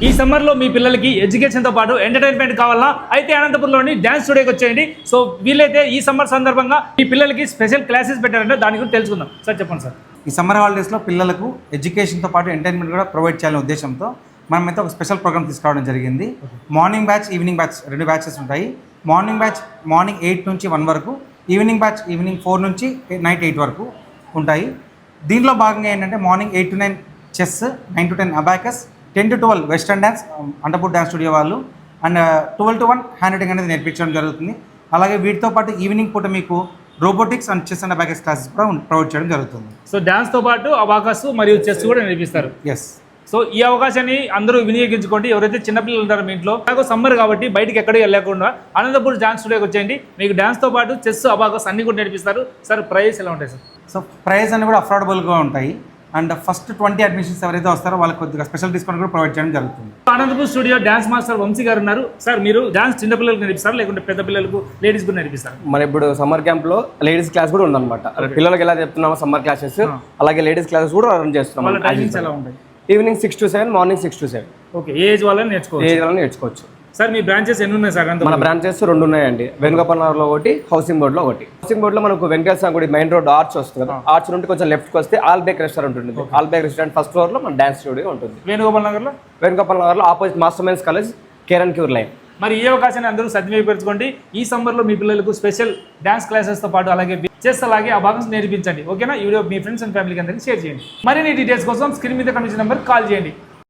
ఈ సమ్మర్లో మీ పిల్లలకి ఎడ్యుకేషన్తో పాటు ఎంటర్టైన్మెంట్ కావాలా అయితే అనంతపురంలోని డ్యాన్స్ స్టూడియోకి వచ్చేయండి. సో వీలైతే ఈ సమ్మర్ సందర్భంగా మీ పిల్లలకి స్పెషల్ క్లాసెస్ పెట్టారంటే దాని గురించి తెలుసుకుందాం. సార్ చెప్పండి సార్. ఈ సమ్మర్ హాలిడేస్లో పిల్లలకు ఎడ్యుకేషన్తో పాటు ఎంటర్టైన్మెంట్ కూడా ప్రొవైడ్ చేయాలనే ఉద్దేశంతో మనమైతే ఒక స్పెషల్ ప్రోగ్రామ్ తీసుకురావడం జరిగింది. Morning batch, evening batch 2 batches ఉంటాయి. మార్నింగ్ బ్యాచ్ మార్నింగ్ 8 నుంచి 1 వరకు, ఈవినింగ్ బ్యాచ్ ఈవినింగ్ 4 నుంచి నైట్ 8 వరకు ఉంటాయి. దీంట్లో భాగంగా ఏంటంటే morning 8 to 9 chess, 9 to 10 abacus, 10 to 12 western dance Anantapur dance studio వాళ్ళు, అండ్ 12 to 1 హ్యాండ్ రైటింగ్ అనేది నేర్పించడం జరుగుతుంది. అలాగే వీటితో పాటు ఈవినింగ్ పూట మీకు robotics and chess and abacus classes కూడా ప్రొవైడ్ చేయడం జరుగుతుంది. సో డ్యాన్స్తో పాటు అబాకస్ మరియు చెస్ కూడా నేర్పిస్తారు. ఎస్. సో ఈ అవకాశాన్ని అందరూ వినియోగించుకోండి. ఎవరైతే చిన్నపిల్లలు ఉంటారో మీ ఇంట్లో, నాకు సమ్మర్ కాబట్టి బయటికి ఎక్కడికి వెళ్ళకుండా అనంతపూర్ డ్యాన్స్ స్టూడియోకి వచ్చేయండి. మీకు డ్యాన్స్తో పాటు చెస్, అబాకస్ అన్ని కూడా నేర్పిస్తారు. సార్ ప్రైస్ ఎలా ఉంటాయి సార్? సో ప్రైస్ అన్ని కూడా అఫోర్డబుల్గా ఉంటాయి. అండ్ ఫస్ట్ 20 అడ్మిషన్స్ ఎవరైతే వస్తారో వాళ్ళకి కొద్దిగా స్పెషల్ డిస్కౌంట్ కూడా ప్రొవైడ్ చేయడం జరుగుతుంది. Anantapur studio dance master Vamsi garu ఉన్నారు. సార్ మీరు డ్యాన్స్ చిన్న పిల్లలకు నేర్పిస్తారు లేకుంటే పెద్ద పిల్లలకు, లేడీస్ కూడా నేర్పిస్తారు? మన ఇప్పుడు సమ్మర్ క్యాంప్ లో లేడీస్ క్లాస్ కూడా ఉందన్నమాట. పిల్లలకి ఎలా చెప్తున్నామో సమ్మర్ క్లాసెస్, అలాగే లేడీస్ క్లాసెస్ కూడా రన్ చేస్తున్నాం. వాళ్ళ టైమింగ్స్ ఎలా ఉంటాయి? Evening 6 to 7, morning 6 to 7. Okay, age వాళ్ళని నేర్చుకోవచ్చు. సార్ మీ బ్రాంచెస్ ఎన్ని ఉన్నాయి సార్? మన బ్రాంచెస్ 2 ఉన్నాయండి. వేణుగోపాల్ నగర్ లో ఒకటి, హౌసింగ్ బోర్డ్ లో ఒకటి. హౌసింగ్ బోర్డ్ లో మనకు వెంకటేశ్వర గుడి మెయిన్ రోడ్ ఆర్చ్ వస్తుంది కదా, ఆర్చ్ నుండి కొంచెం లెఫ్ట్ కి వస్తే ఆల్ బేక్ రెస్టారెంట్ ఉంటుంది. All bake restaurant first floor లో మన డాన్స్ స్టూడియో ఉంటుంది. వేణుగోపాల్ నగర్ లో ఆపోజిట్ మాస్టర్ మైన్స్ కాలేజ్, కేరన్ క్యూర్ లైన్. మరి ఈ అవకాశాన్ని అందరూ సద్వినియోగపరచుకోండి. ఈ సమ్మర్లో మీ పిల్లలకు స్పెషల్ డ్యాన్స్ క్లాసెస్తో పాటు అలాగే చెస్, అలాగే ఆ భాగం నేర్పించండి. ఓకేనా? ఈ వీడియో మీ ఫ్రెండ్స్ అండ్ ఫ్యామిలీకి అందరికీ షేర్ చేయండి. మరిన్ని డీటెయిల్స్ కోసం స్క్రీన్ మీద కనిపించిన నెంబర్ కాల్ చేయండి.